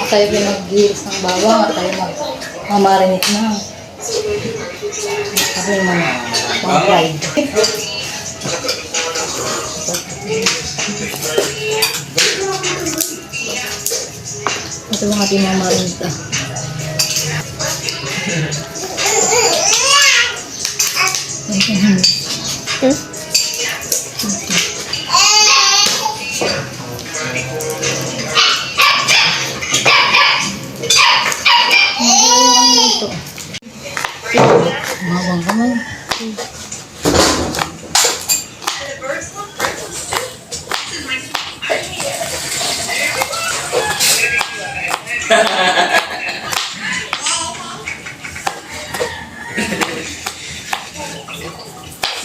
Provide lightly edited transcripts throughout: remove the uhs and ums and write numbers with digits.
tayo pinag-gilis ng bawang at tayo mag-marinate na. Sabi naman, pang-fried. Ito ang ating mamarinate ah. Bawang kamay.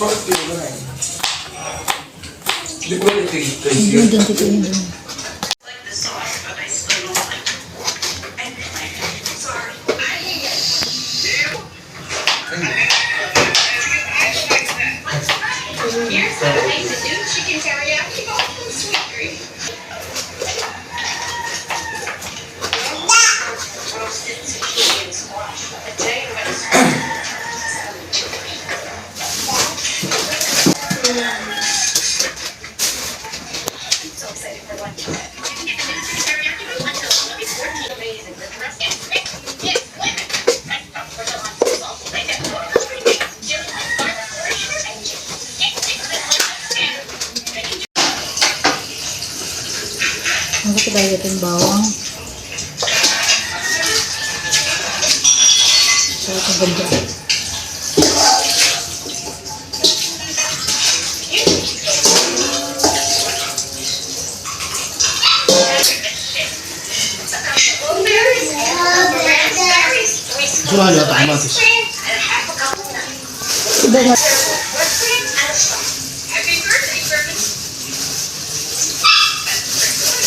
Bakit yun na eh? Di ba ito Hindi. Here's how to make the new chicken teriyaki bowl from Sweet Green. Roasted zucchini and squash. Potato and I'm so excited for lunch. You can get the new chicken teriyaki bowl until August 14th. Amazing. The dress is yes, women. That's not for the lunch. It's also like that. Ang dahil ito yung bawang. So, ito ganda. Suruhan niyo tayo matis.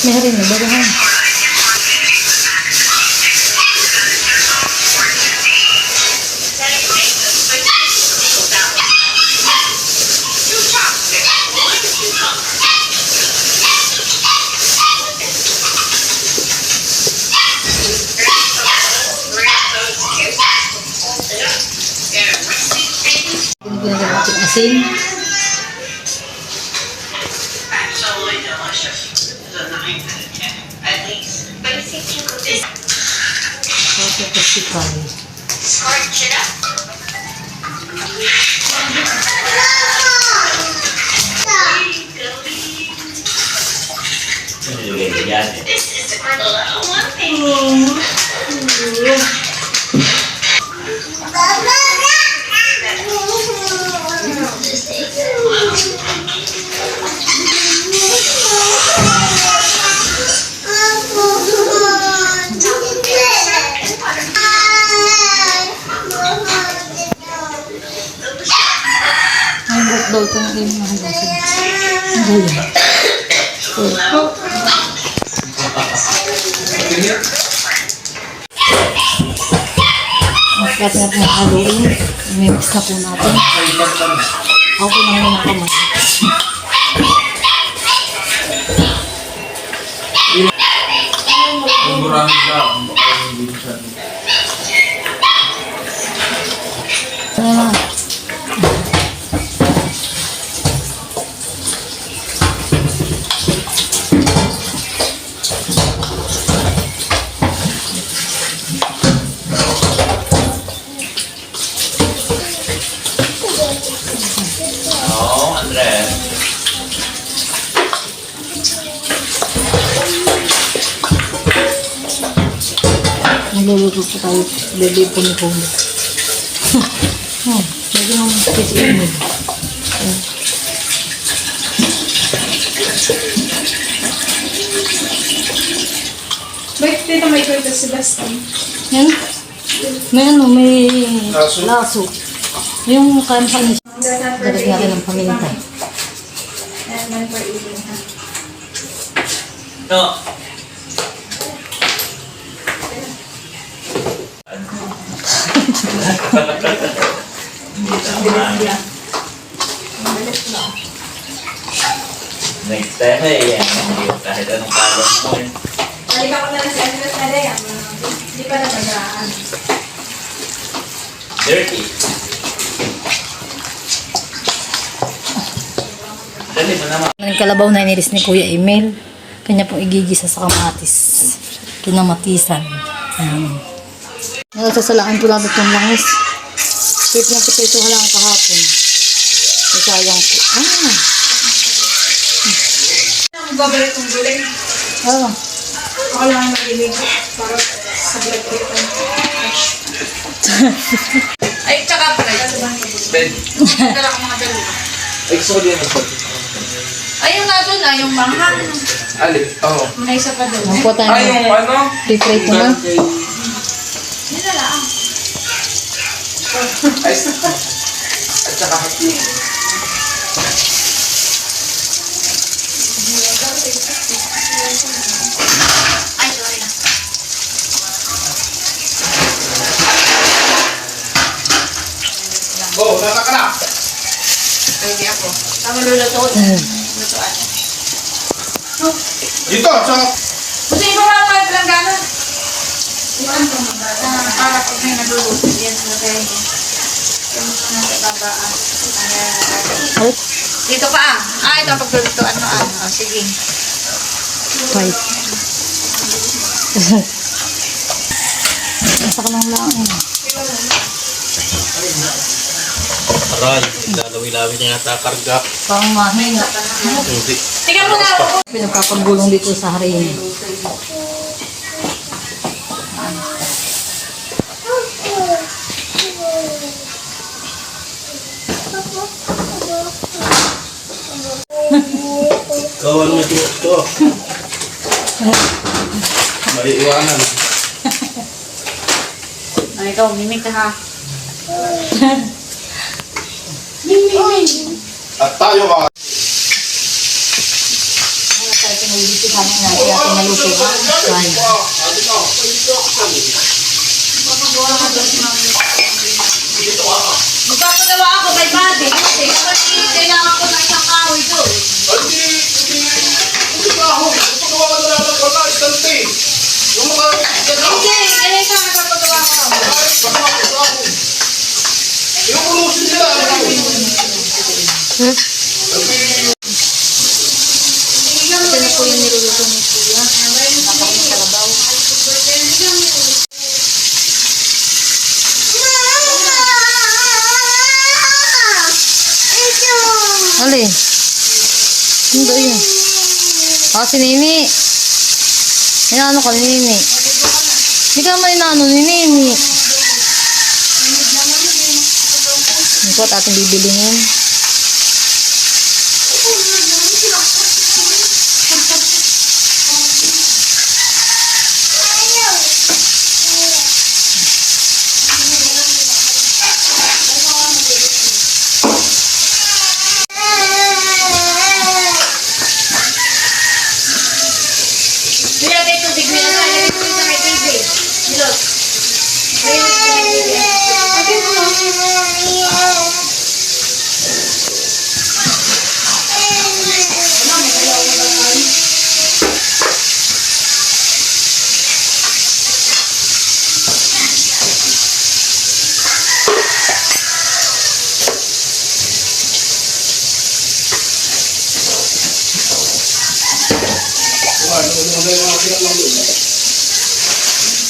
Meron na, bagahan. Ginagawa natin asin. Absolutely delicious. It's a 9 out of 10, at least. But you see, people just Ito kasikal. scorch it up. This is the little one thing. Just take Ang daw ito na rin mga hugasin. Ang gaya. Maskat na ng haluin. Mimix na po natin. Ako po naman yung kamay. Murangin ka. Ano na? Oo, Andres. Nagluluto po tayo. Bebe po ni Polo. Medyo nang kisiin mo. Bakit dito may kwento si Bastin? Yan. May ano, may Laso. laso. Yung kain-kain. Dalag natin ng paminta. And then for eating, ha? No. Next time eh, yan. Kahit anong kalam mo eh. Balikan ko na lang si Andres na rin. Hindi pa natagaan. Dirty. Dali mo naman. Ang kalabaw na inilis ni Kuya Emil. Kanya pong igigisa sa kamatis. Kinamatisan. Ayan. Nagsasalaan po natin itong langis. Pwede na kita ito halang kahapon. Ay, sayang po. Ang babalik kong gulay. Ah. Ako lang ang mag-ibig. Para sa blood ko. Ay, tsaka pala. Ben. Dala ko mga dalawa. Ay, gusto ko din ang pag. Ay, yung nga doon na, yung manghang. Alip. Oo. May isa pa doon. Ang po tayo. Ay, yung ano? Pre-fry ko na. Hindi na lang. Ay, at saka hati. Ay, sorry. Go, nasa ka na. Pwede ako. Tama lulutuin. Lutuan. Dito, sa... Gusto yung mga maglanggana? Iwan ko mga para pag may naluluto yan sa tayo. Yung mga nasa babaan. Ay, Dito ka ah. Ah, ito ang paglulutuan mo ah. Oh, sige. right. Nasa ka lang lang. Aray, lalawi-lawi niya yata karga. Parang mahina. Hindi. Tingnan mo na. Pinagpapagulong dito sa harin. Kawan mo ito. May iwanan. Ay, ikaw, mimik ka ha. At tayo ka. Ano tayo pinuliti sa amin natin ating naluto. Ay. Magpapagawa ako kay Buddy. Kasi kailangan ko ng isang kahoy doon. Hindi ba ako? Pagkawa ka na lang ng wala, istante. Yung mga... Hindi, kailangan ka magpapagawa ko. Yung kulusin nila. Ito na po yung niluluto ni Kuya. Nakakang kalabaw. Ali. Hindi yun. Ah, si Nini. Inaano ka ni Nini? Hindi ka naman inaano ni Nini. Ano po at ating bibilingin? Bila kayo tubig, bila kayo tubig sa may tubig. Bilot.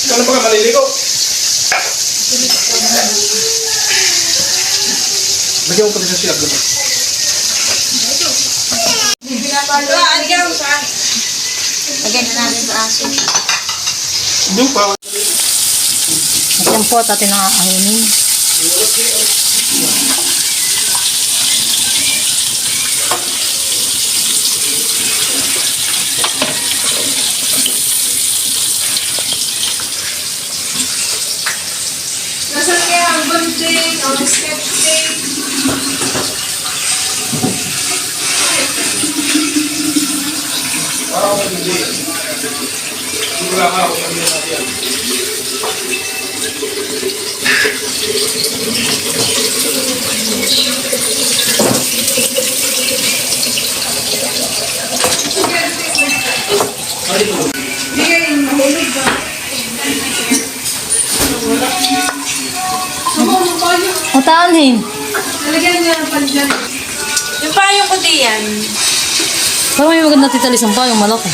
Ikaw na ba ka maliligo? Bagyan mo pa rin sa silag doon. Aligyan mo sa lagyan na natin sa asin. Yung pa. At yan po at ating nakakahunin. Nasaan kaya ang bunting, ang skeptic? Parang hindi. Wala ka ako sabihin natin. Bigyan mo. Hanin. Nalagyan niya ng pandiyan. Yung payong ko diyan. Parang may maganda titalis ang payong malaki.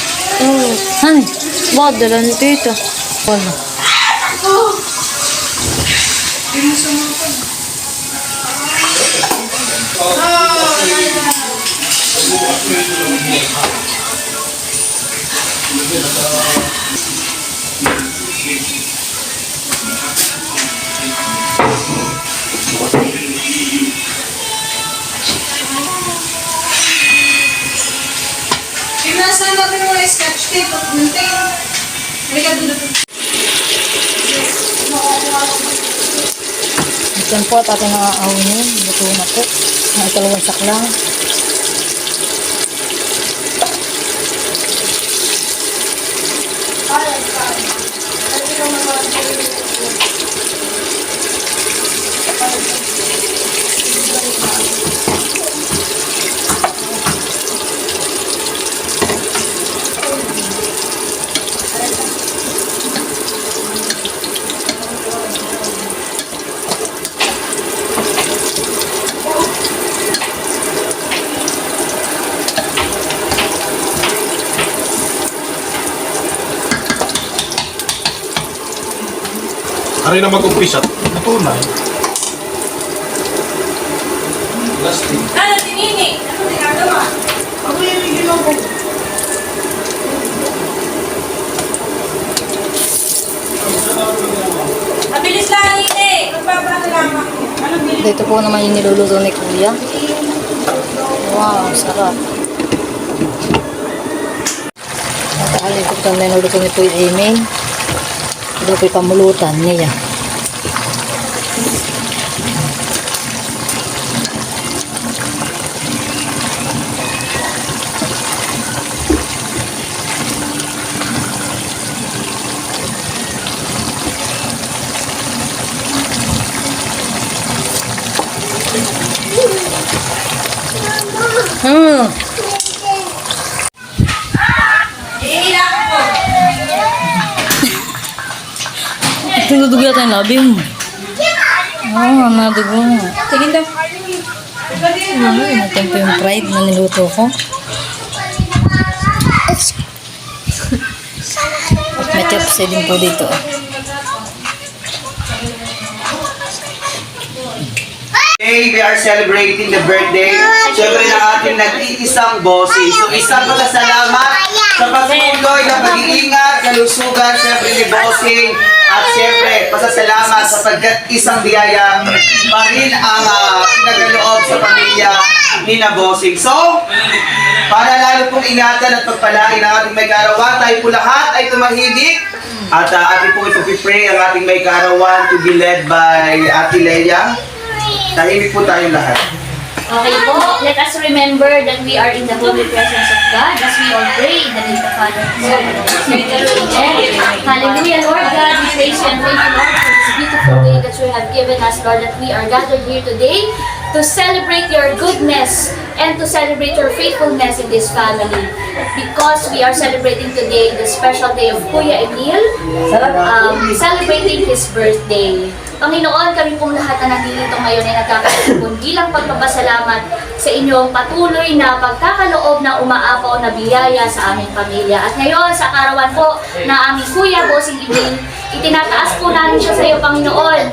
Oo. Hanin. Bakit dala ni tita? Wala. Pinasan natin mo yung sketch tape at gunting. Halika dito. Diyan po at ating nakaawinin. Luto na po. Ang ikalawang saklang. Aray na mag-umpisa. Natunay. Ano, tinini? Ano ginagawa? Ako yung ginagawa. Mabilis lang, Nini. Magpapano lang ako. Anong bilis? Dito po naman yung niluluto ni Kuya. Wow, sarap. At alin ko ito niluluto ni Kuya Emil. Ito po yung pamulutan niya. Iilang ko. Tinudugo yata yung labi mo. Oo, nadugo nga. Tingin daw. Natin po yung fried na niluto ko. At may chopsay din po dito. Today, we are celebrating the birthday. Siyempre ng ating nag-iisang bossing. So, isang pasasalamat sa pagtuloy ng pag-iingat, kalusugan, siyempre ni bossing. At siyempre, pasasalamat sapagkat isang biyaya pa rin ang pinagaloob sa pamilya ni na bossing. So, para lalo pong ingatan at pagpalain ang ating may kaarawan, tayo po lahat ay tumahimik. At ating po ipag-pray ang ating may kaarawan to be led by Ate Leia. Tahimik po tayong lahat. Okay po, let us remember that we are in the holy presence of God as we all pray in the name of the Father, Son, and Holy Spirit. Amen. Hallelujah, Lord God, we praise you and thank you, Lord, for this beautiful day that you have given us, Lord, that we are gathered here today to celebrate your goodness and to celebrate your faithfulness in this family. Because we are celebrating today the special day of Kuya Emil, celebrating his birthday. Panginoon, kami pong lahat na nandito ngayon ay nagkakaroon bilang pagpapasalamat sa inyong patuloy na pagkakaloob na umaapaw na biyaya sa aming pamilya. At ngayon, sa karawan po na aming Kuya Bossing Emil, itinataas po namin siya sa iyo, Panginoon.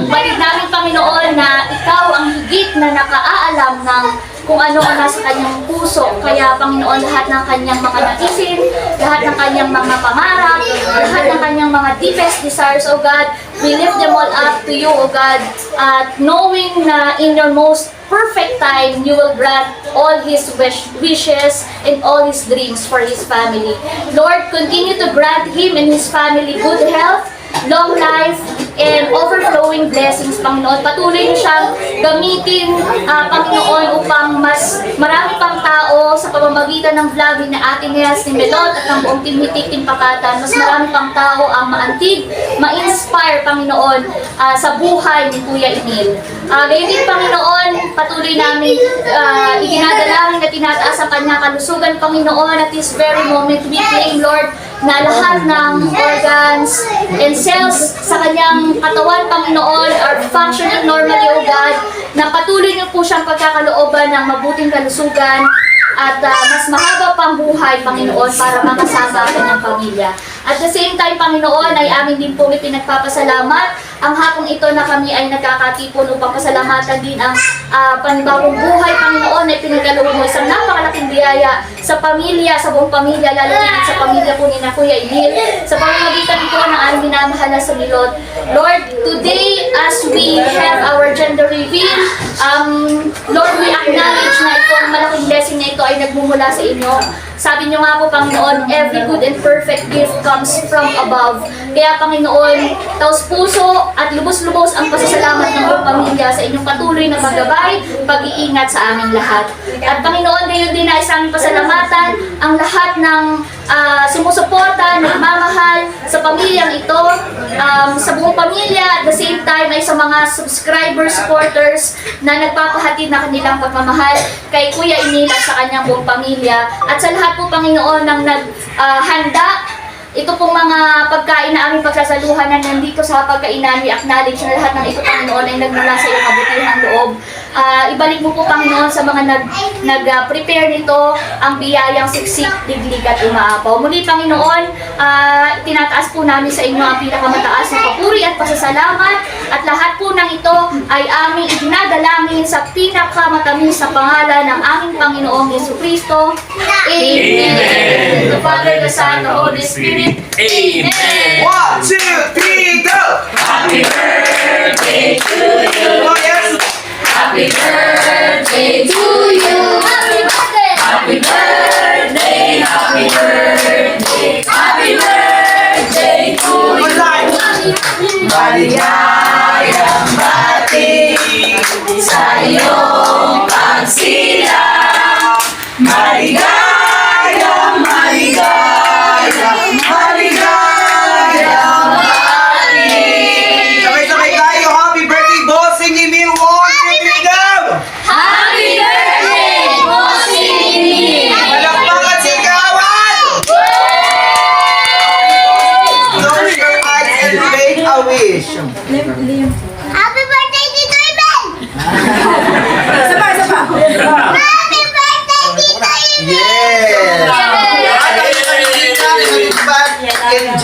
Balik namin, Panginoon, na ikaw ang higit na nakaaalam ng kung ano ang nasa kanyang puso. Kaya, Panginoon, lahat ng kanyang mga naisin, lahat ng kanyang mga pangarap, lahat ng kanyang mga deepest desires, O God, we lift them all up to you, O God, at knowing na in your most perfect time, you will grant all his wishes and all his dreams for his family. Lord, continue to grant him and his family good health, long life, and overflowing blessings, Panginoon. Patuloy niyo siyang gamitin, Panginoon, upang mas marami pang tao sa pamamagitan ng vlog ni Ate Nels, ni Melot, at ng buong Team Hitik, Team Pakatan, mas marami pang tao ang maantig, ma-inspire, Panginoon, sa buhay ni Kuya Emil. Gayon din, Panginoon, patuloy namin iginadalangin at tinataas ang kanyang kalusugan, Panginoon. At this very moment, we claim, Lord, na lahat ng organs and cells sa kanyang katawan, Panginoon, are functioning normally, O God, na patuloy niyo po siyang pagkakalooban ng mabuting kalusugan at mas mahaba pang buhay, Panginoon, para makasama ang kanyang pamilya. At the same time, Panginoon, ay amin din po ipinagpapasalamat ang hapong ito na kami ay nagkakatipon upang pasalamatan din ang panibagong buhay, Panginoon, na ipinagkaloob mo isang napakalaking biyaya sa pamilya, sa buong pamilya, lalo na sa pamilya po ni na Kuya Emil, sa pamamagitan po ng aming minamahal na Samilot. Lord, today as we have our gender reveal, Lord, we acknowledge na itong malaking blessing na ito ay nagmumula sa inyo. Sabi niyo nga po, Panginoon, every good and perfect gift comes from above. Kaya, Panginoon, taos puso at lubos-lubos ang pasasalamat ng buong pamilya sa inyong patuloy na paggabay, pag-iingat sa aming lahat. At Panginoon, gayon din ay sa aming pasalamatan ang lahat ng sumusuporta, nagmamahal sa pamilyang ito, sa buong pamilya, at the same time ay sa mga subscribers, supporters na nagpapahatid na kanilang pagmamahal kay Kuya Emil at sa kanyang buong pamilya. At sa lahat po, Panginoon, ng naghanda ito pong mga pagkain na aming pagsasaluhan na nandito sa pagkainan, we acknowledge na lahat ng ito, Panginoon, ay nagmula sa iyong kabutihang loob. Ibalik mo po, Panginoon, sa mga nag-prepare nito ang biyayang siksik, diglig at umaapaw. Muli, Panginoon, tinataas po namin sa inyo ang pinakamataas na papuri at pasasalamat, at lahat po ng ito ay aming idinadalangin sa pinakamatamis na pangalan ng aming Panginoong Jesucristo. Amen. The Father, the Son, the Holy Spirit. Amen. 1, 2, 3, go! Happy birthday to you. Oh, yes! Happy birthday to you. Happy birthday. Happy birthday, happy birthday, happy birthday to you. Maligayang bati sa iyong pagsilang. Maligayang, maligayang, maligayang bati. Sabay-sabay tayo, happy birthday, Bossing Emil Wong! Sinigaw! Happy birthday, Bossing Emil. Palakpakan sigawan! Close your eyes and make a wish. Happy birthday, Tito Iben! Happy birthday, Tito Iben! Yes! At ang ito yung back in